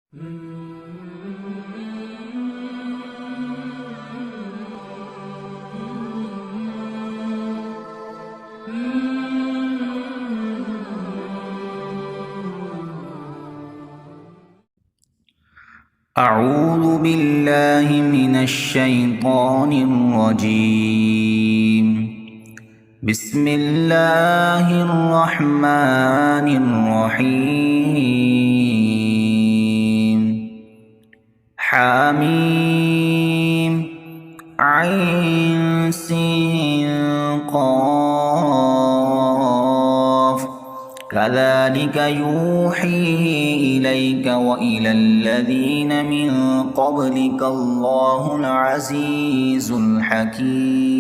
أعوذ بالله من الشيطان الرجيم. بسم الله الرحمن الرحيم. حميم عين سين قاف كذلك يوحي إليك وإلى الذين من قبلك الله العزيز الحكيم.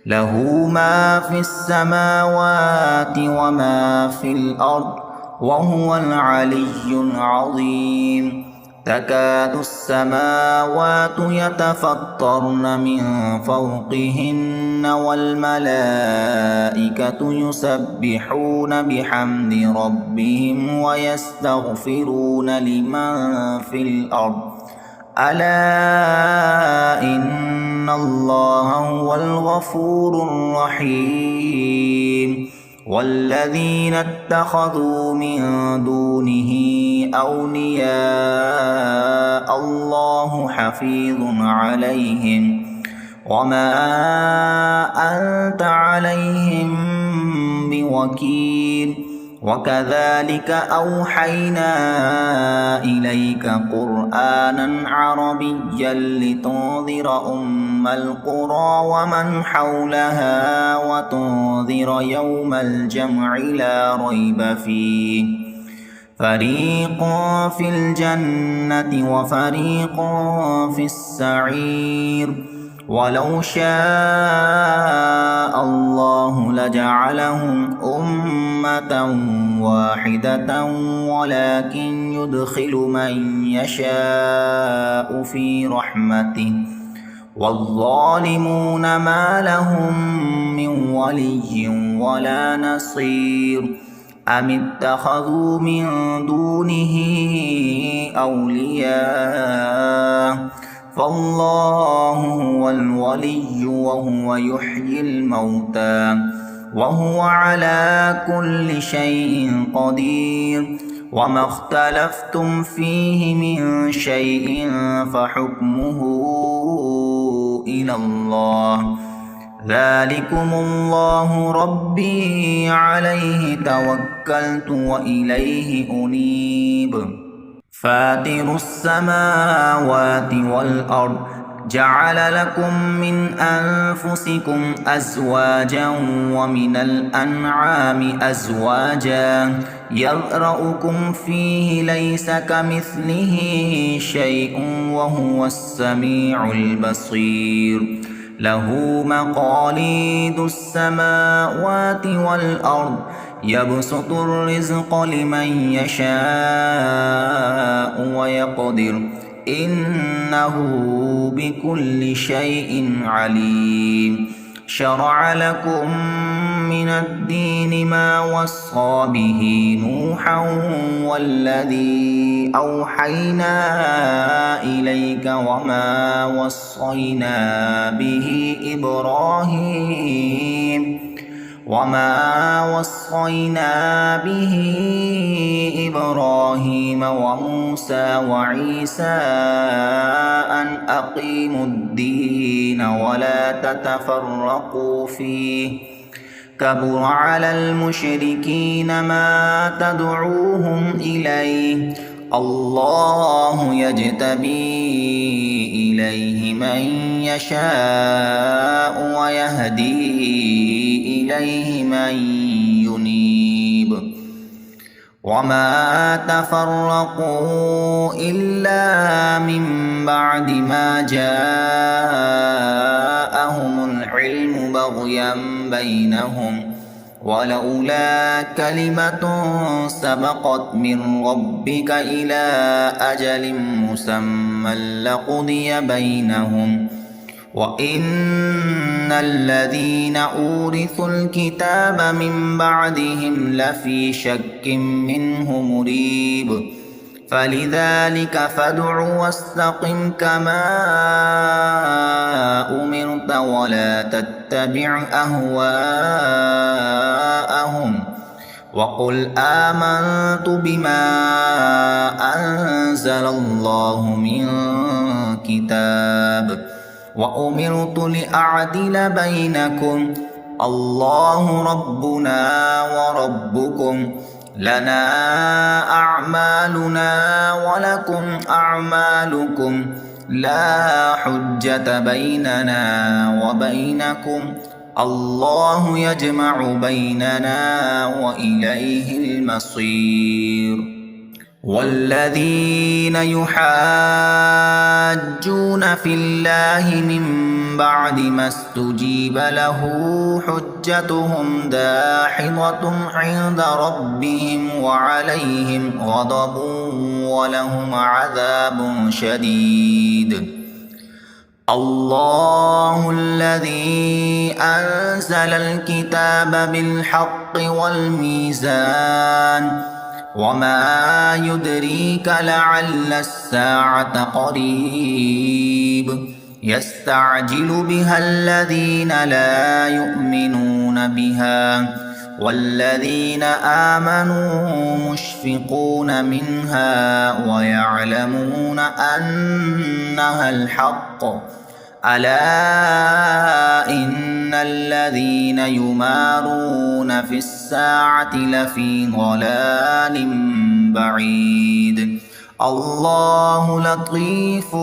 له ما في السماوات وما في الأرض وهو العلي العظيم. تكاد السماوات يتفطرن من فوقهن والملائكة يسبحون بحمد ربهم ويستغفرون لمن في الأرض ألا إن الله هو الغفور الرحيم. والذين اتخذوا من دونه أولياء الله حفيظ عليهم وما أنت عليهم بوكيل. وكذلك أوحينا إليك قرآنا عربيا لتنذر أم القرى ومن حولها وتنذر يوم الجمع لا ريب فيه. فريق في الجنة وفريق في السعير. ولو شاء الله لجعلهم أمة واحدة ولكن يدخل من يشاء في رحمته والظالمون ما لهم من ولي ولا نصير. أم اتخذوا من دونه أولياء فالله هو الولي وهو يحيي الموتى وهو على كل شيء قدير. وما اختلفتم فيه من شيء فحكمه إلى الله. ذلكم الله ربي عليه توكلت وإليه أنيب. فاطر السماوات والأرض جعل لكم من أنفسكم أزواجا ومن الأنعام أزواجا يذرأكم فيه ليس كمثله شيء وهو السميع البصير. له مقاليد السماوات والأرض يبسط الرزق لمن يشاء ويقدر إنه بكل شيء عليم. شرع لكم من الدين ما وصى به نوحا والذي أوحينا إليك وما وصينا به إبراهيم وموسى وعيسى أن أقيموا الدين ولا تتفرقوا فيه. كبر على المشركين ما تدعوهم إليه. الله يجتبي إليه من يشاء ويهدي إليه من ينيب. وما تفرقوا إلا من بعد ما جاءهم العلم بغيا بينهم ولولا كلمة سبقت من ربك إلى أجل مسمى لقضي بينهم وإن الذين أورثوا الكتاب من بعدهم لفي شك منه مريب. فلذلك فادع واستقم كما أمرت ولا تتبع أهواءهم وقل آمنت بما أنزل الله من كتاب وأمرت لأعدل بينكم الله ربنا وربكم لنا أعمالنا ولكم أعمالكم لا حجة بيننا وبينكم الله يجمع بيننا وإليه المصير والذين يحاجون في الله من بعد ما استجيب له حجتهم داحضة عند ربهم وعليهم غضب ولهم عذاب شديد الله الذي أنزل الكتاب بالحق والميزان وما يدريك لعل الساعة قريب يستعجل بها الذين لا يؤمنون بها والذين آمنوا مشفقون منها ويعلمون أنها الحق ألا إن الذين يمارون في الساعة لفي ضلال بعيد الله لطيف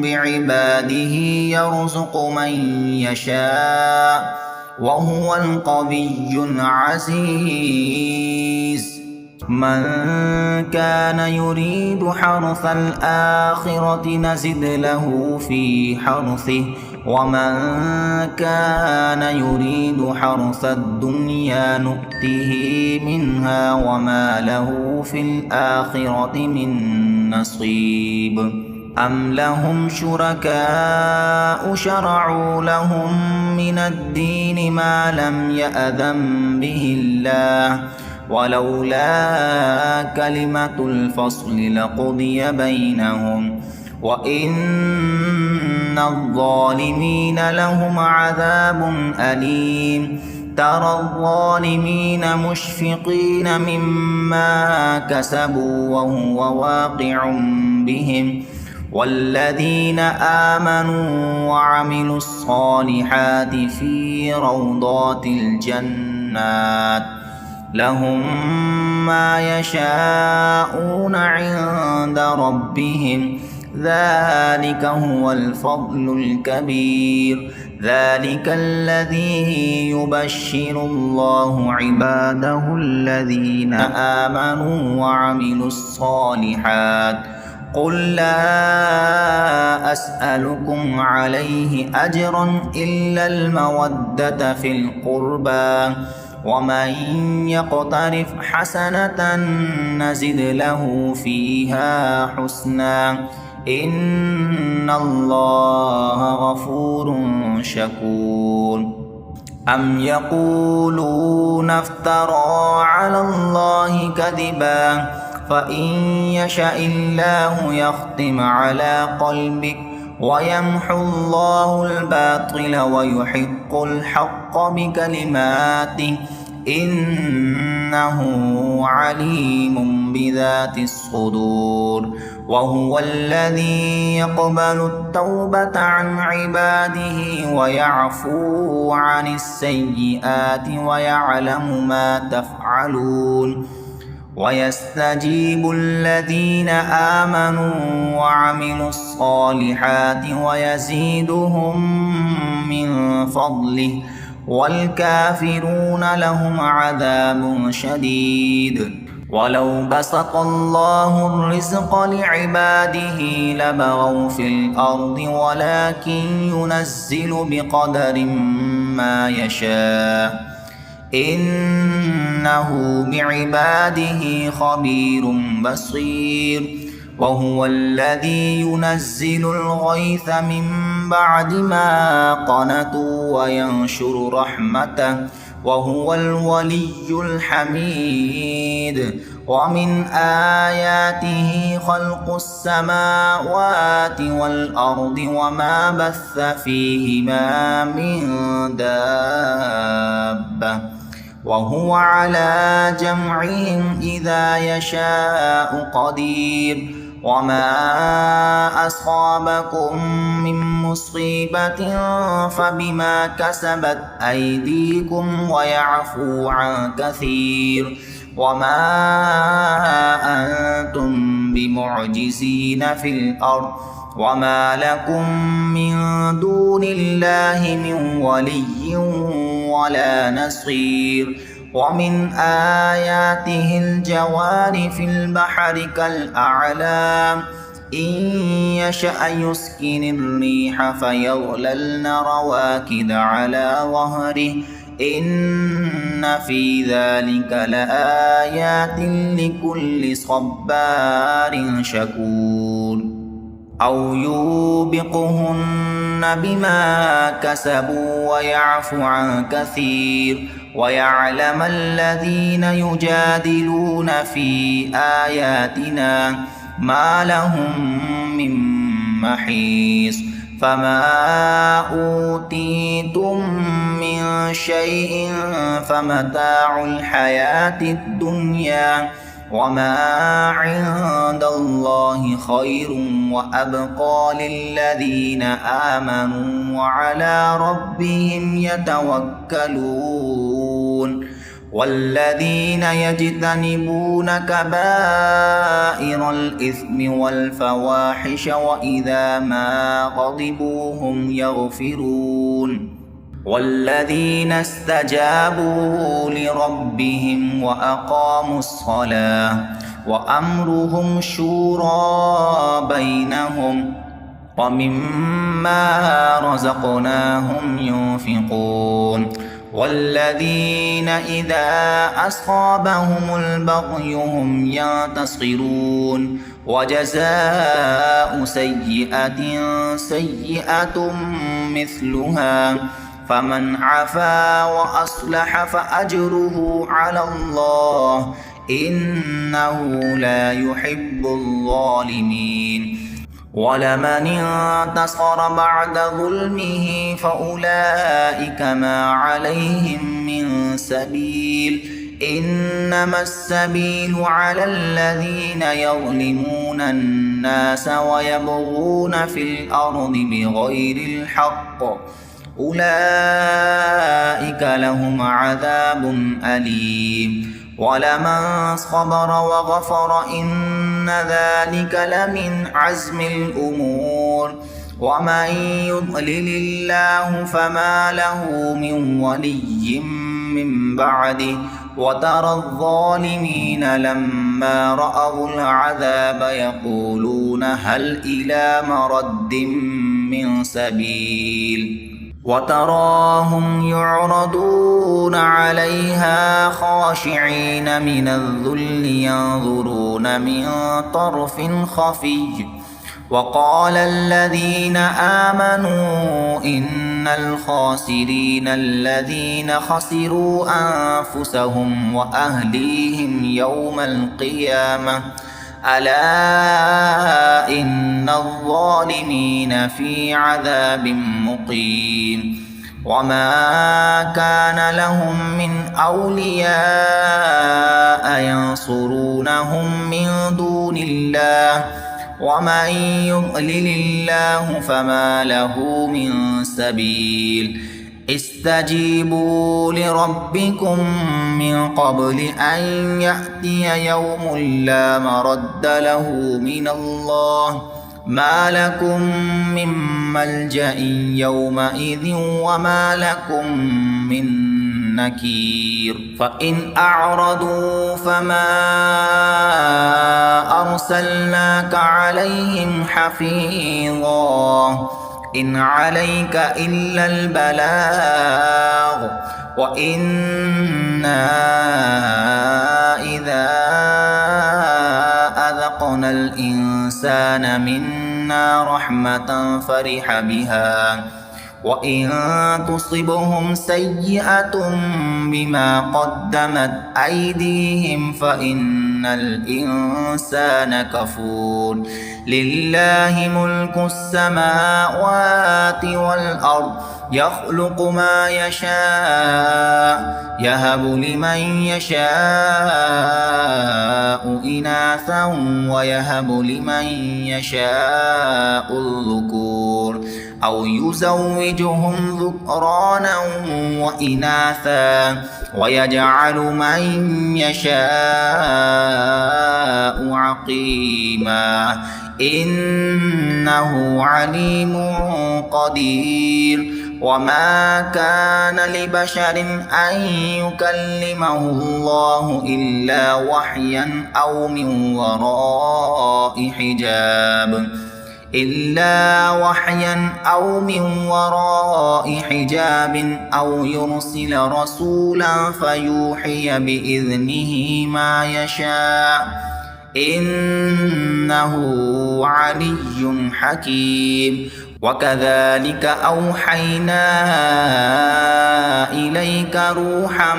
بعباده يرزق من يشاء وهو القوي العزيز من كان يريد حرث الآخرة نزد له في حرثه ومن كان يريد حرث الدنيا نؤته منها وما له في الآخرة من نصيب أم لهم شركاء شرعوا لهم من الدين ما لم يأذن به الله ولولا كلمة الفصل لقضي بينهم وإن الظالمين لهم عذاب أليم ترى الظالمين مشفقين مما كسبوا وهو واقع بهم والذين آمنوا وعملوا الصالحات في روضات الجنات لهم ما يشاءون عند ربهم ذلك هو الفضل الكبير ذلك الذي يبشر الله عباده الذين آمنوا وعملوا الصالحات قل لا أسألكم عليه أجرا إلا المودة في القربى ومن يقترف حسنة نزد له فيها حسنا إن الله غفور شكور أم يقولون افترى على الله كذبا فإن يشأ الله يختم على قلبك ويمحو الله الباطل ويحق الحق بكلماته إنه عليم بذات الصدور وهو الذي يقبل التوبة عن عباده ويعفو عن السيئات ويعلم ما تفعلون ويستجيب الذين آمنوا وعملوا الصالحات ويزيدهم من فضله والكافرون لهم عذاب شديد ولو بسط الله الرزق لعباده لبغوا في الأرض ولكن ينزل بقدر ما يشاء إنه بعباده خبير بصير وهو الذي ينزل الغيث من بعد ما قنطوا وينشر رحمته وهو الولي الحميد ومن آياته خلق السماوات والأرض وما بث فيهما من دابة وهو على جمعهم إذا يشاء قدير وما أصابكم من مصيبة فبما كسبت أيديكم ويعفو عن كثير وما أنتم بمعجزين في الأرض وما لكم من دون الله من ولي ولا نصير ومن آياته الجوار في البحر كالأعلام إن يشأ يسكن الريح فيظللن رواكد على ظهره إن في ذلك لآيات لكل صبار شكور أو يوبقهن بما كسبوا ويعفو عن كثير ويعلم الذين يجادلون في آياتنا ما لهم من محيص فما أوتيتم من شيء فمتاع الحياة الدنيا وما عند الله خير وأبقى للذين آمنوا وعلى ربهم يتوكلون والذين يجتنبون كبائر الإثم والفواحش وإذا ما غضبوا هم يغفرون والذين استجابوا لربهم وأقاموا الصلاة وأمرهم شورى بينهم ومما رزقناهم ينفقون والذين إذا أصابهم البغي هم ينتصرون وجزاء سيئة سيئة مثلها فمن عفا وأصلح فأجره على الله إنه لا يحب الظالمين ولمن انتصر بعد ظلمه فأولئك ما عليهم من سبيل إنما السبيل على الذين يظلمون الناس ويبغون في الأرض بغير الحق أولئك لهم عذاب أليم ولمن صبر وغفر إن ذلك لمن عزم الأمور ومن يضلل الله فما له من ولي من بعده وترى الظالمين لما رأوا العذاب يقولون هل إلى مرد من سبيل وتراهم يعرضون عليها خاشعين من الذل ينظرون من طرف خفي وقال الذين آمنوا إن الخاسرين الذين خسروا أنفسهم وأهليهم يوم القيامة ألا إن الظالمين في عذاب مقيم وما كان لهم من أولياء ينصرونهم من دون الله ومن يضلل الله فما له من سبيل استجيبوا لربكم من قبل أن يأتي يوم لا مرد له من الله ما لكم من ملجأ يومئذ وما لكم من نكير فإن أعرضوا فما أرسلناك عليهم حفيظا إن عليك إلا البلاغ وإنا إذا أذقنا الإنسان منا رحمة فرح بها وإن تصبهم سيئة بما قدمت أيديهم فإن الإنسان كفور لله ملك السماوات والأرض يخلق ما يشاء يهب لمن يشاء إناثا ويهب لمن يشاء الذكور أو يزوجهم ذكرانا وإناثا ويجعل من يشاء عقيما إنه عليم قدير وما كان لبشر أن يكلمه الله إلا وحيا أو من وراء حجاب أو يرسل رسولا فيوحي بإذنه ما يشاء إنه علي حكيم وكذلك أوحينا إليك روحا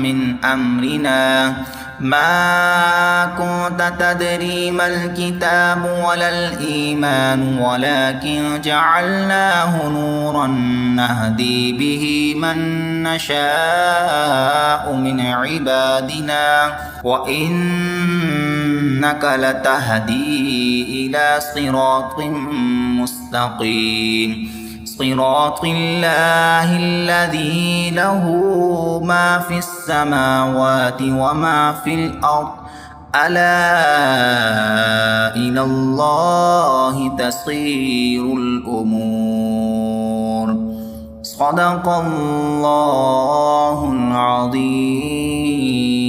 من أمرنا ما كنت تدري ما الكتاب ولا الإيمان ولكن جعلناه نورا نهدي به من نشاء من عبادنا وإنك لتهدي إلى صراط مستقيم صراط الله الذي له ما في السماوات وما في الأرض ألا إلى الله تصير الأمور صدق الله العظيم.